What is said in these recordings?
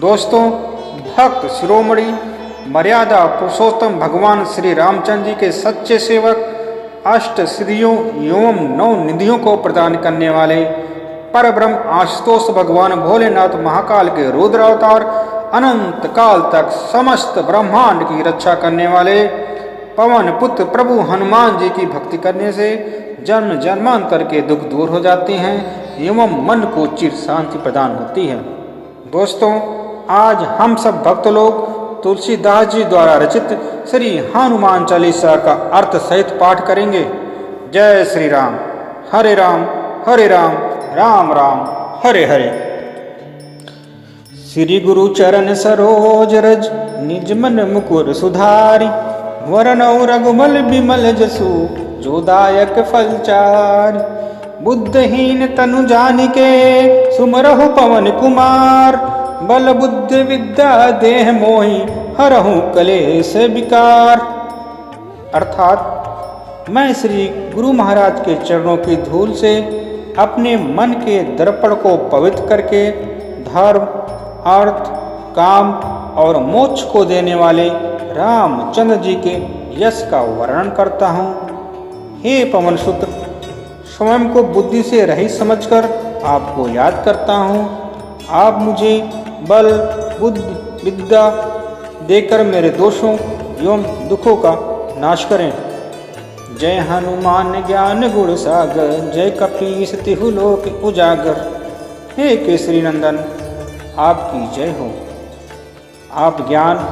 दोस्तों, भक्त शिरोमणि मर्यादा पुरुषोत्तम भगवान श्री रामचंद्र जी के सच्चे सेवक, अष्ट सिद्धियों एवं 9 निधियों को प्रदान करने वाले परब्रह्म आशुतोष भगवान भोलेनाथ महाकाल के रुद्र अवतार, अनंत काल तक समस्त ब्रह्मांड की रक्षा करने वाले पवन पुत्र प्रभु हनुमान जी की भक्ति करने से जन्म जन्मांतर के दुख दूर हो जाते हैं एवं मन को चिर शांति प्रदान होती है। दोस्तों, आज हम सब भक्त लोग तुलसीदास जी द्वारा रचित श्री हनुमान चालीसा का अर्थ सहित पाठ करेंगे। जय श्री राम। हरे राम राम राम हरे हरे। श्री गुरु चरण सरोज रज निज मन मुकुर सुधारी, वरनौ रघुमल बिमल जसु जो दायक फलचार। बुद्धहीन तनु जानिके सुमरहु पवन कुमार, बल बुद्धि विद्या देह मोहि हरहु कलेश विकार। अर्थात मैं श्री गुरु महाराज के चरणों की धूल से अपने मन के दर्पण को पवित्र करके धर्म, अर्थ, काम और मोक्ष को देने वाले रामचंद्र जी के यश का वर्णन करता हूँ। हे पवन सुत, स्वयं को बुद्धि से रहित समझकर आपको याद करता हूँ। आप मुझे बल, बुद्धि, विद्या देकर मेरे दोषों एवं दुखों का नाश करें। जय हनुमान ज्ञान गुण सागर, जय कपीस तिहु लोक उजागर। हे केसरी नंदन, आपकी जय हो। आप ज्ञान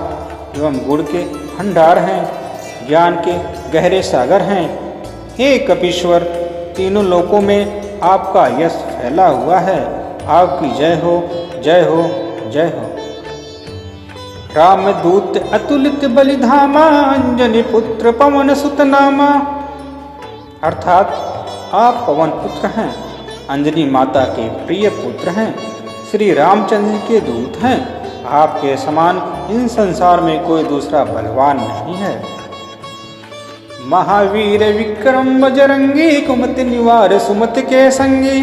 एवं गुण के भंडार हैं, ज्ञान के गहरे सागर हैं। हे कपीश्वर, तीनों लोकों में आपका यश फैला हुआ है। आपकी जय हो, जय हो, जय हो। राम दूत अतुलित बलिधामा, अंजनी पुत्र पवन सुत नामा। अर्थात आप पवन पुत्र हैं, अंजनी माता के प्रिय पुत्र हैं, श्री रामचंद्र जी के दूत हैं। आपके समान इन संसार में कोई दूसरा बलवान नहीं है। महावीर विक्रम बजरंगी, कुमति निवार सुमति के संगी।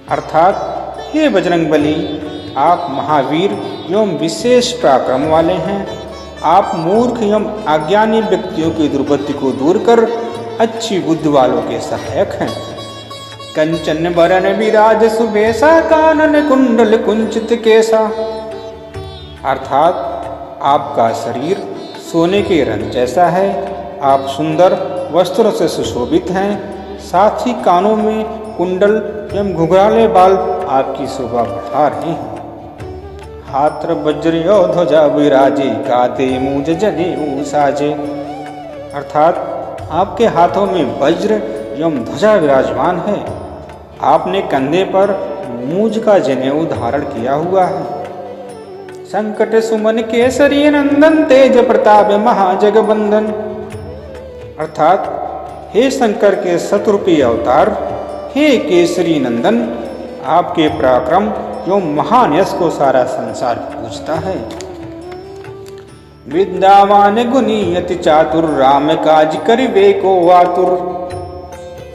अर्थात हे बजरंगबली, आप महावीर एवं विशेष पराक्रम वाले हैं। आप मूर्ख एवं अज्ञानी व्यक्तियों की दुर्गति को दूर कर अच्छी बुद्धि वालों के सहायक हैं। कंचन बरन विराज सुबेसा, कानन कुंडल कुंचित केसा। अर्थात आपका शरीर सोने के रंग जैसा है। आप सुंदर वस्त्रों से सुशोभित हैं, साथ ही कानों में कुंडल एवं घुघराले बाल आपकी शोभा बढ़ा रहे हैं। हाथ वज्र ध्वजा विराजे, गाते मूज जनेऊ साजे। अर्थात आपके हाथों में वज्र एवं ध्वजा विराजमान है। आपने कंधे पर मूज का जनेऊ धारण किया हुआ है। संकट सुमन केसरी नंदन, तेज प्रताप महाजगबंदन। अर्थात हे शंकर के शतरूपी अवतार, हे केसरी नंदन, आपके पराक्रम एवं महान यश को सारा संसार पूजता है। विद्यावान गुणी अति चातुर, राम काज करिबे को आतुर।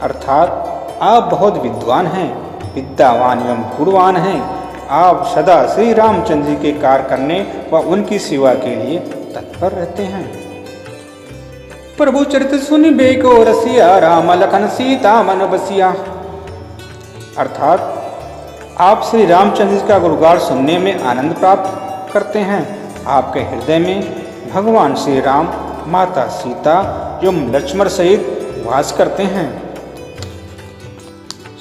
अर्थात आप बहुत विद्वान हैं, विद्यावान एवं गुणवान हैं। आप सदा श्री रामचंद्र जी के कार्य करने व उनकी सेवा के लिए तत्पर रहते हैं। प्रभु चरित सुनिबे को रसिया, राम लखन सीता मन बसिया। अर्थात आप श्री रामचंद्र जी का गुणगान सुनने में आनंद प्राप्त करते हैं। आपके हृदय में भगवान श्री राम, माता सीता एवं लक्ष्मण सहित वास करते हैं।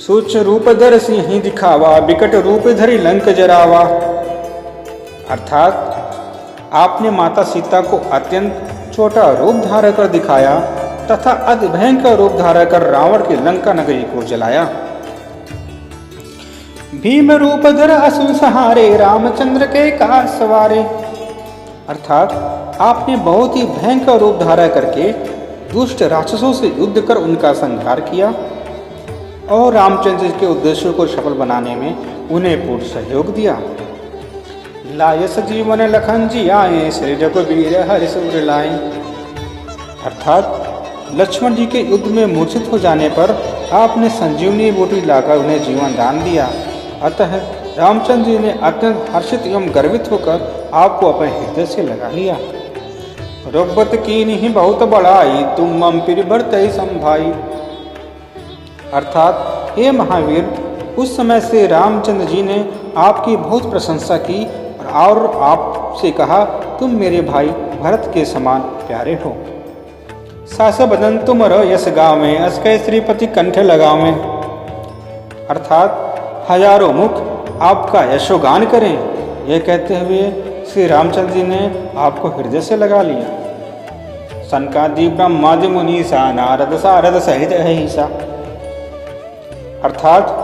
सूक्ष्म रूप धर सिंह दिखावा, विकट रूप धरि लंक जरावा। अर्थात आपने माता सीता को अत्यंत छोटा रूप धारण कर दिखाया तथा अति भयंकर रूप धारण कर रावण की लंका नगरी को जलाया। भीम रूप धर असुर सहारे, रामचंद्र के काज सवारे। अर्थात आपने बहुत ही भयंकर रूप धारण करके दुष्ट राक्षसों से युद्ध कर उनका संहार किया और रामचंद्र के उद्देश्यों को सफल बनाने में उन्हें पूर्ण सहयोग दिया। लायस जीवन लखन जी आए, श्री रघुवीर हरि सुर लाए। अर्थात लक्ष्मण जी के युद्ध में मूर्छित हो जाने पर आपने संजीवनी बूटी लाकर उन्हें जीवन दान दिया। अतः रामचंद्र जी ने अत्यंत हर्षित एवं गर्वित होकर आपको अपने हृदय से लगा लिया। रघुपत कीन्ही ही बहुत बड़ाई, तुम मम पिरबरत संभाई। अर्थात हे महावीर, उस समय से रामचंद्र जी ने आपकी बहुत प्रशंसा की और आपसे कहा, तुम मेरे भाई भरत के समान प्यारे हो। सास बदन तुमर यश गावें, अस्कै श्रीपति कंठ लगावें। अर्थात हजारों मुख आपका यशोगान करें। यह कहते हुए श्री रामचंद्र जी ने आपको हृदय से लगा लिया। सनकादि ब्रह्मादि मुनीसा, नारद सारद सहित अहिसा। अर्थात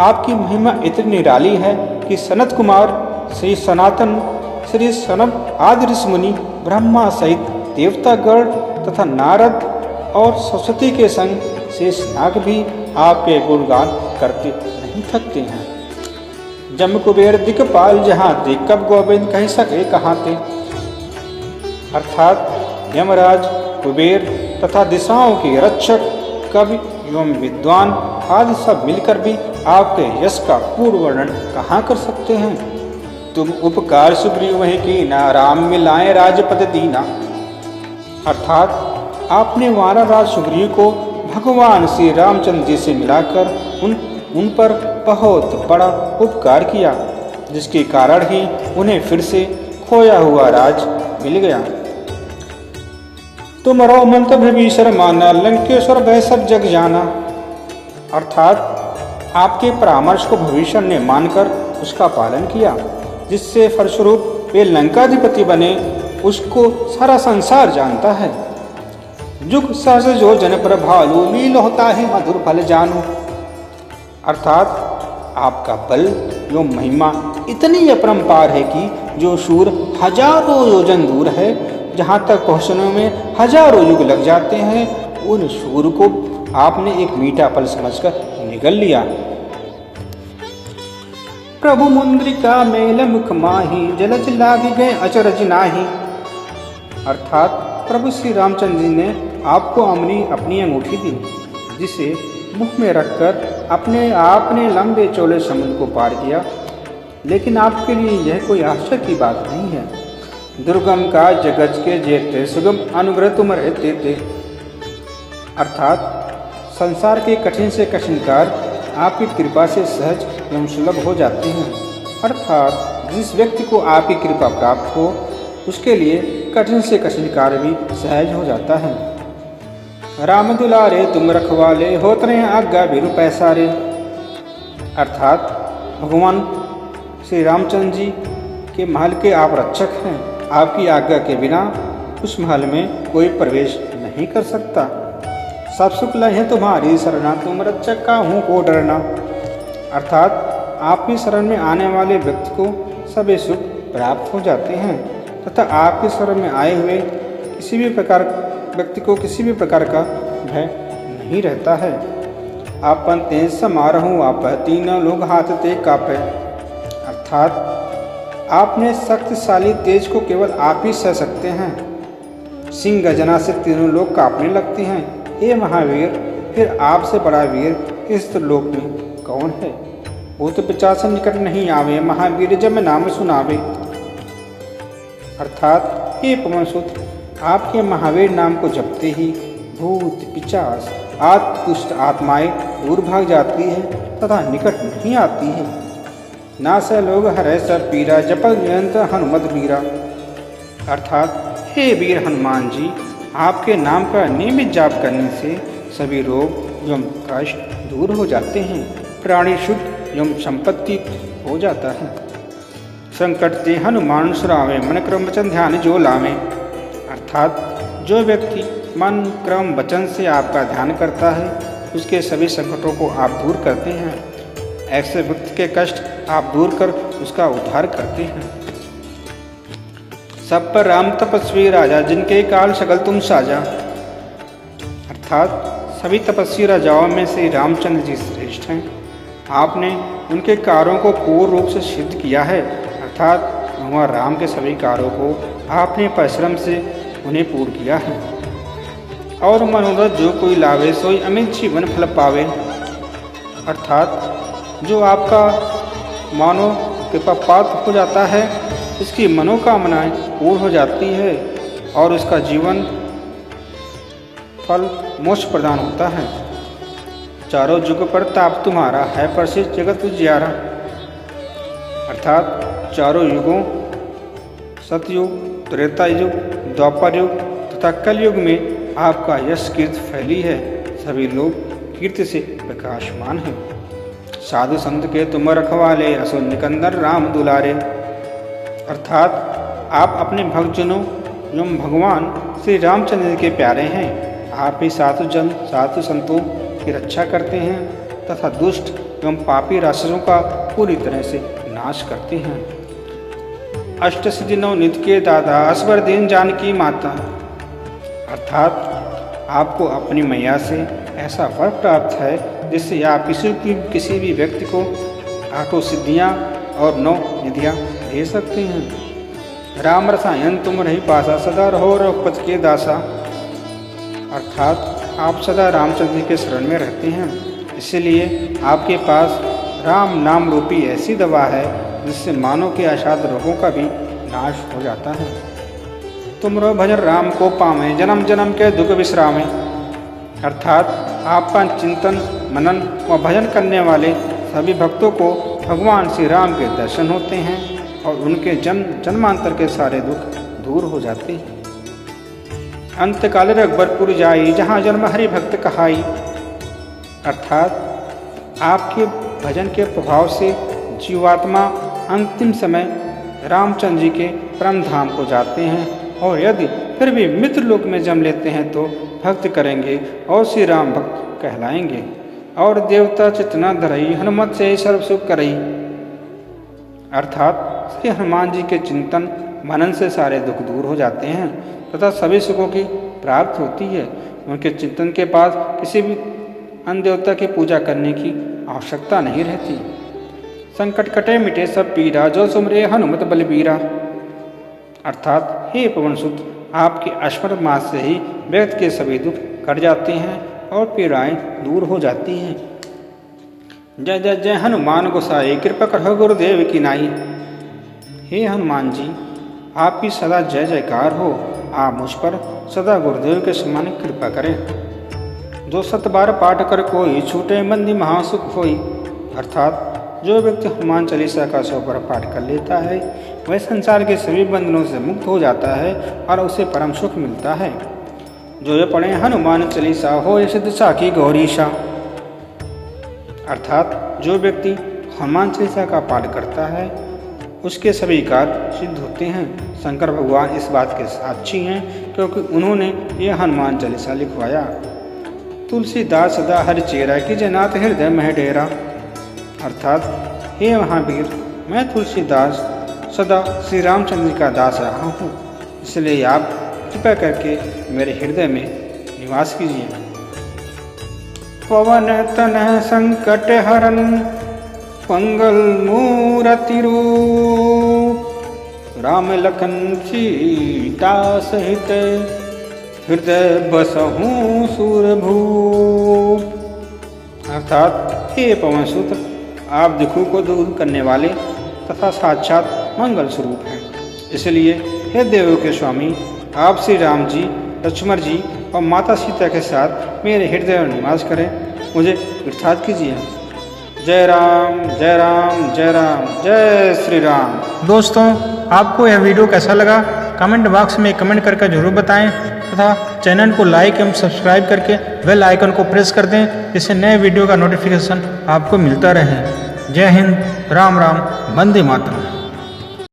आपकी महिमा इतनी निराली है कि सनत कुमार, श्री सनातन, श्री सनत आदि ऋषि मुनि, ब्रह्मा सहित देवतागण तथा नारद और सरस्वती के संग शेष नाग भी आपके गुणगान करते नहीं थकते हैं। जम कुबेर दिक्पाल जहाँ ते, कब गोविंद कह सके कहाँ ते। अर्थात यमराज, कुबेर तथा दिशाओं के रक्षक, कवि एवं विद्वान आदि सब मिलकर भी आपके यश का पूर्ण वर्णन कहाँ कर सकते हैं। तुम उपकार सुग्रीव वहीं कीना, राम मिलाए राजपद दीना। अर्थात आपने वानर राज सुग्रीव को भगवान श्री रामचंद्र जी से मिलाकर उन पर बहुत बड़ा उपकार किया, जिसके कारण ही उन्हें फिर से खोया हुआ राज मिल गया। तुमरो मंत भीषण माना, लंकेश्वर वह सब जग जाना। अर्थात आपके परामर्श को भविष्य ने मानकर उसका पालन किया, जिससे फलस्वरूप वे लंकाधिपति बने। उसको सारा संसार जानता है। जुग सहज जो जन पर भालू, लील होता है मधुर फल जानू। अर्थात आपका बल एवं महिमा इतनी अपरंपार है कि जो शूर हजारों योजन दूर है, जहाँ तक पहुँचने में हजारों युग लग जाते हैं, उन शूर को आपने एक मीठा फल समझकर निगल लिया। प्रभु मुंद्रिका मेल मुख माही, जलज लागी गए अचरज नाही। अर्थात प्रभु श्री रामचंद्र जी ने आपको अपनी अंगूठी दी, जिसे मुख में रखकर आपने लंबे चौड़े समुद्र को पार किया। लेकिन आपके लिए यह कोई आश्चर्य की बात नहीं है। दुर्गम का जगज के जेते, सुगम अनुग्रह तुम रहते थे। अर्थात संसार के कठिन से कठिन कार्य आपकी कृपा से सहज एवं सुलभ हो जाते हैं। अर्थात जिस व्यक्ति को आपकी कृपा प्राप्त हो, उसके लिए कठिन से कठिन कार्य भी सहज हो जाता है। राम दुलारे तुम रखवाले, होत रहे आज्ञा बिरु पैसारे। अर्थात भगवान श्री रामचंद्र जी के महल के आप रक्षक हैं। आपकी आज्ञा के बिना उस महल में कोई प्रवेश नहीं कर सकता। सब सुख लहे तुम्हारी शरणा, तुम रक्षक का हूँ को डरना। अर्थात आपकी शरण में आने वाले व्यक्ति को सभी सुख प्राप्त हो जाते हैं तथा आपकी शरण में आए हुए व्यक्ति को किसी भी प्रकार का भय नहीं रहता है। आपन तेज समारहूँ आप, तीनों लोग हाथ ते कापे। अर्थात आपने शक्तिशाली तेज को केवल आप ही सह सकते हैं। सिंह गर्जना से तीनों लोग कांपने लगते हैं। हे महावीर, फिर आपसे बड़ा वीर इस त्रिलोक में कौन है। भूत पिशाच निकट नहीं आवे, महावीर जब नाम सुनावे। अर्थात हे पवनसुत, आपके महावीर नाम को जपते ही भूत पिशाच दुष्ट आत्माएं दूर भाग जाती है तथा निकट नहीं आती है। नास लोग हरै सब पीरा, जपल निरंतर हनुमत वीरा। अर्थात हे वीर हनुमान जी, आपके नाम का नियमित जाप करने से सभी रोग एवं कष्ट दूर हो जाते हैं। प्राणी शुद्ध एवं संपत्ति हो जाता है। संकट ते हनुमान सुरावे, मन क्रम वचन ध्यान जो लावे। अर्थात जो व्यक्ति मन क्रम वचन से आपका ध्यान करता है, उसके सभी संकटों को आप दूर करते हैं। ऐसे व्यक्ति के कष्ट आप दूर कर उसका उद्धार करते हैं। सब पर राम तपस्वी राजा, जिनके काल सकल तुम साजा। अर्थात सभी तपस्वी राजाओं में से रामचंद्र जी श्रेष्ठ हैं। आपने उनके कार्यों को पूर्ण रूप से सिद्ध किया है। अर्थात भगवान राम के सभी कार्यों को आपने परिश्रम से उन्हें पूर्ण किया है। और मनोरथ जो कोई लावे सोई अमित जीवन फल पावे। अर्थात जो आपका मानो कृपा पात्र हो जाता है, इसकी मनोकामनाएं पूर्ण हो जाती है और उसका जीवन फल मोक्ष प्रदान होता है। चारों युग पर ताप तुम्हारा है प्रसिद्ध जगत उजियारा। अर्थात चारों युगों सतयुग, त्रेता युग, द्वापर युग तथा कलयुग में आपका यश कीर्ति फैली है। सभी लोग कीर्ति से प्रकाशमान हैं। साधु संत के तुम रखवाले असो निकंदर राम दुलारे। अर्थात आप अपने भक्तजनों एवं भगवान श्री रामचंद्र के प्यारे हैं। आप ही साधु संतों की रक्षा करते हैं तथा दुष्ट एवं पापी राक्षसों का पूरी तरह से नाश करते हैं। अष्ट सिद्धि नौ नित्य के दादा असवर दीन जानकी माता। अर्थात आपको अपनी मैया से ऐसा वर प्राप्त है जिससे आप किसी भी व्यक्ति को आठों सिद्धियाँ और 9 निधियाँ दे सकते हैं। राम रसायन तुम रही पासा सदा रहो रघुपति के दासा। अर्थात आप सदा रामचंद्र के शरण में रहते हैं, इसलिए आपके पास राम नाम रूपी ऐसी दवा है जिससे मानव के असाध्य रोगों का भी नाश हो जाता है। तुमरो भजन राम को पावे जन्म जन्म के दुख विश्रामे। अर्थात आपका चिंतन मनन व भजन करने वाले सभी भक्तों को भगवान श्री राम के दर्शन होते हैं और उनके जन्मांतर के सारे दुख दूर हो जाते हैं। अंतकाल रघुबरपुर जाई जहाँ जन्म हरि भक्त कहाई। अर्थात आपके भजन के प्रभाव से जीवात्मा अंतिम समय रामचंद्र जी के परम धाम को जाते हैं और यदि फिर भी मित्र लोक में जन्म लेते हैं तो भक्त करेंगे और श्री राम भक्त कहलाएंगे। और देवता चितना धरई हनुमत से सर्व सुख करई। अर्थात श्री हनुमान जी के चिंतन मनन से सारे दुख दूर हो जाते हैं तथा सभी सुखों की प्राप्ति होती है। उनके चिंतन के पास किसी भी अन्य देवता की पूजा करने की आवश्यकता नहीं रहती। संकट कटे मिटे सब पीरा जो सुमरे हनुमत बलबीरा। अर्थात हे पवन सुत, आपके स्मरण मास से ही व्यक्ति के सभी दुख कट जाते हैं और पीड़ाएं दूर हो जाती हैं। जय जय जय हनुमान गोसाई कृपा करो गुरुदेव की नाई। हे हनुमान जी, आपकी सदा जय जयकार हो। आप मुझ पर सदा गुरुदेव के समान कृपा करें। जो 7 बार पाठ कर कोई छूटे मंदी महासुख होई। अर्थात जो व्यक्ति हनुमान चालीसा का 100 बार पाठ कर लेता है वह संसार के सभी बंधनों से मुक्त हो जाता है और उसे परम सुख मिलता है। जो ये पढ़े हनुमान चालीसा हो सिद्ध साखी गौरीशा। अर्थात जो व्यक्ति हनुमान चालीसा का पाठ करता है उसके सभी कार्य सिद्ध होते हैं। शंकर भगवान इस बात के साक्षी हैं क्योंकि उन्होंने ये हनुमान चालीसा लिखवाया। तुलसीदास सदा हर चेरा की जनात हृदय मह डेरा। अर्थात हे महावीर, मैं तुलसीदास सदा श्री रामचंद्र का दास रहा हूँ, इसलिए आप कृपया करके मेरे हृदय में निवास कीजिए। पवन तनह संकट हरन मंगल मूर्ति रूप। राम लखन सीता सहित हृदय बसहूँ सूरभूप। अर्थात हे पवन सुत, आप दुखों को दूर करने वाले तथा साक्षात मंगल स्वरूप हैं, इसलिए हे देवों के स्वामी, आप श्री राम जी, लक्ष्मण जी और माता सीता के साथ मेरे हृदय में निवास करें। मुझे कृतार्थ कीजिए। जय राम जय राम जय राम जय श्री राम। दोस्तों, आपको यह वीडियो कैसा लगा कमेंट बॉक्स में कमेंट करके जरूर बताएं तथा चैनल को लाइक एवं सब्सक्राइब करके बेल आइकन को प्रेस कर दें जिससे नए वीडियो का नोटिफिकेशन आपको मिलता रहे। जय हिंद, राम राम, वंदे मातरम।